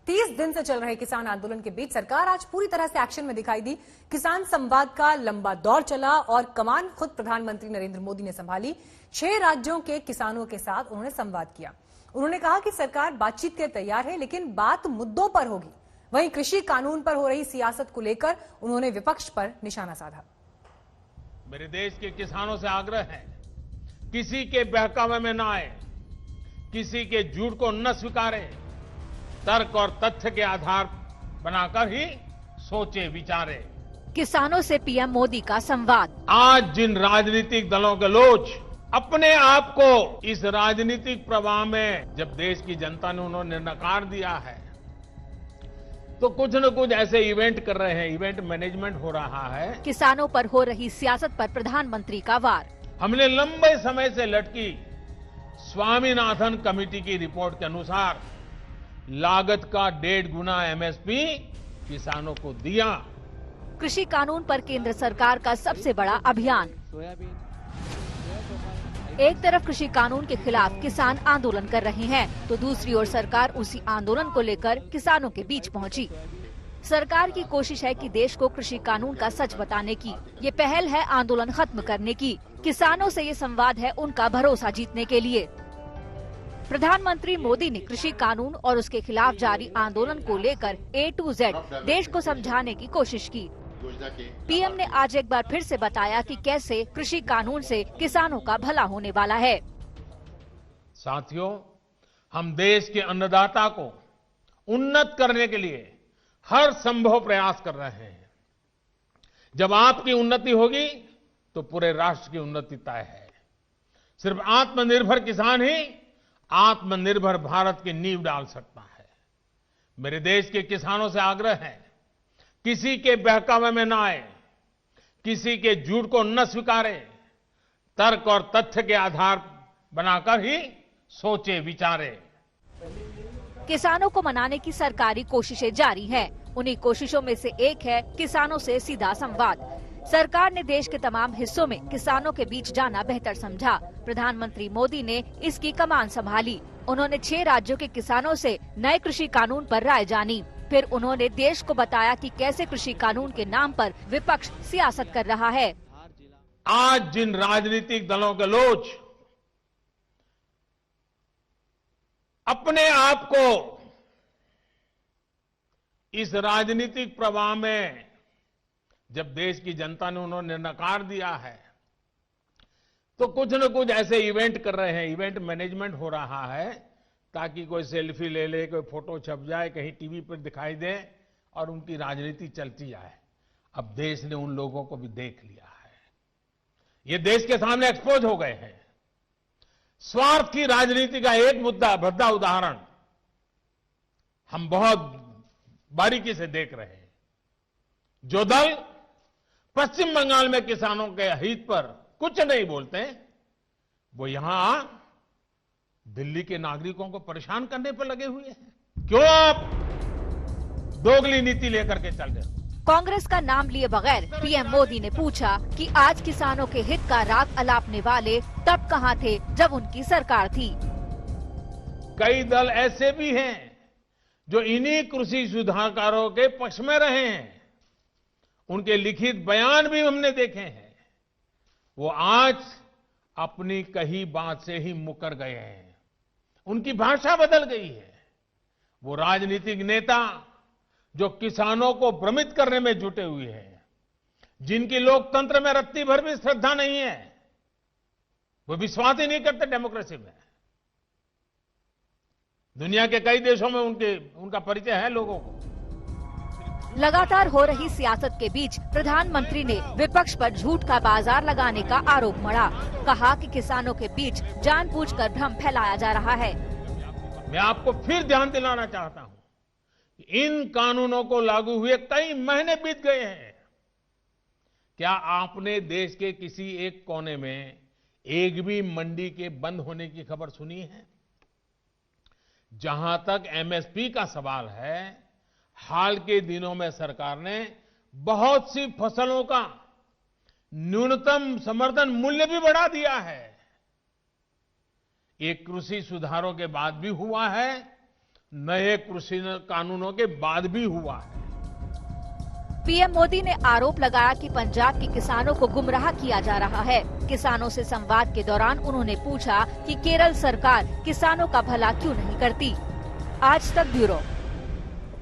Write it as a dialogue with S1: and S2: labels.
S1: 30 दिन से चल रहे किसान आंदोलन के बीच सरकार आज पूरी तरह से एक्शन में दिखाई दी। किसान संवाद का लंबा दौर चला और कमान खुद प्रधानमंत्री नरेंद्र मोदी ने संभाली। 6 राज्यों के किसानों के साथ उन्होंने संवाद किया। उन्होंने कहा कि सरकार बातचीत के लिए तैयार है, लेकिन बात मुद्दों पर होगी। वहीं कृषि कानून पर हो रही सियासत को लेकर उन्होंने विपक्ष पर निशाना साधा।
S2: मेरे देश के किसानों से आग्रह है, किसी के बहकावे में न आए, किसी के झूठ को न स्वीकारे, तर्क और तथ्य के आधार बनाकर ही सोचे विचारे।
S3: किसानों से पीएम मोदी का संवाद।
S2: आज जिन राजनीतिक दलों के लोग अपने आप को इस राजनीतिक प्रवाह में जब देश की जनता ने उन्होंने नकार दिया है, तो कुछ न कुछ ऐसे इवेंट कर रहे हैं, इवेंट मैनेजमेंट हो रहा है।
S3: किसानों पर हो रही सियासत पर प्रधानमंत्री का वार।
S2: हमने लंबे समय से लटकी स्वामीनाथन कमेटी की रिपोर्ट के अनुसार लागत का 1.5 गुना एमएसपी किसानों को दिया।
S3: कृषि कानून पर केंद्र सरकार का सबसे बड़ा अभियान। एक तरफ कृषि कानून के खिलाफ किसान आंदोलन कर रहे हैं, तो दूसरी ओर सरकार उसी आंदोलन को लेकर किसानों के बीच पहुंची। सरकार की कोशिश है कि देश को कृषि कानून का सच बताने की। ये पहल है आंदोलन खत्म करने की। किसानों से ये संवाद है उनका भरोसा जीतने के लिए। प्रधानमंत्री मोदी ने कृषि कानून और उसके खिलाफ जारी आंदोलन को लेकर A to Z देश को समझाने की कोशिश की। पीएम ने आज एक बार फिर से बताया कि कैसे कृषि कानून से किसानों का भला होने वाला है।
S2: साथियों, हम देश के अन्नदाता को उन्नत करने के लिए हर संभव प्रयास कर रहे हैं। जब आपकी उन्नति होगी तो पूरे राष्ट्र की उन्नति तय है। सिर्फ आत्मनिर्भर किसान ही आत्मनिर्भर भारत की नींव डाल सकता है। मेरे देश के किसानों से आग्रह है, किसी के बहकावे में न आए, किसी के झूठ को न स्वीकारे, तर्क और तथ्य के आधार बनाकर ही सोचे विचारे।
S3: किसानों को मनाने की सरकारी कोशिशें जारी हैं। उन्हीं कोशिशों में से एक है किसानों से सीधा संवाद। सरकार ने देश के तमाम हिस्सों में किसानों के बीच जाना बेहतर समझा। प्रधानमंत्री मोदी ने इसकी कमान संभाली। उन्होंने 6 राज्यों के किसानों से नए कृषि कानून पर राय जानी। फिर उन्होंने देश को बताया कि कैसे कृषि कानून के नाम पर विपक्ष सियासत कर रहा है।
S2: आज जिन राजनीतिक दलों के लोग अपने आप को इस राजनीतिक प्रवाह में जब देश की जनता ने उन्होंने नकार दिया है, तो कुछ न कुछ ऐसे इवेंट कर रहे हैं, इवेंट मैनेजमेंट हो रहा है, ताकि कोई सेल्फी ले ले, कोई फोटो छप जाए, कहीं टीवी पर दिखाई दे और उनकी राजनीति चलती जाए। अब देश ने उन लोगों को भी देख लिया है। ये देश के सामने एक्सपोज हो गए हैं। स्वार्थ की राजनीति का एक भद्दा उदाहरण हम बहुत बारीकी से देख रहे हैं। जो दल पश्चिम बंगाल में किसानों के हित पर कुछ नहीं बोलते, वो यहां दिल्ली के नागरिकों को परेशान करने पर लगे हुए हैं। क्यों आप दोगली नीति लेकर के चल रहे हो?
S3: कांग्रेस का नाम लिए बगैर पीएम मोदी ने पूछा कि आज किसानों के हित का राग अलापने वाले तब कहां थे जब उनकी सरकार थी।
S2: कई दल ऐसे भी हैं जो इन्हीं कृषि सुधारकारों के पक्ष में रहे हैं। उनके लिखित बयान भी हमने देखे हैं। वो आज अपनी कही बात से ही मुकर गए हैं। उनकी भाषा बदल गई है। वो राजनीतिक नेता जो किसानों को भ्रमित करने में जुटे हुए हैं, जिनकी लोकतंत्र में रत्ती भर भी श्रद्धा नहीं है, वो विश्वास ही नहीं करते डेमोक्रेसी में। दुनिया के कई देशों में उनका परिचय है लोगों को।
S3: लगातार हो रही सियासत के बीच प्रधानमंत्री ने विपक्ष पर झूठ का बाजार लगाने का आरोप मढ़ा। कहा कि किसानों के बीच जानबूझकर भ्रम फैलाया जा रहा है।
S2: मैं आपको फिर ध्यान दिलाना चाहता हूं कि इन कानूनों को लागू हुए कई महीने बीत गए हैं। क्या आपने देश के किसी एक कोने में एक भी मंडी के बंद होने की खबर सुनी है? जहां तक एमएसपी का सवाल है, हाल के दिनों में सरकार ने बहुत सी फसलों का न्यूनतम समर्थन मूल्य भी बढ़ा दिया है। ये कृषि सुधारों के बाद भी हुआ है नए कृषि कानूनों के बाद भी हुआ है।
S3: पीएम मोदी ने आरोप लगाया कि पंजाब के किसानों को गुमराह किया जा रहा है। किसानों से संवाद के दौरान उन्होंने पूछा कि केरल सरकार किसानों का भला क्यों नहीं करती। आज तक ब्यूरो।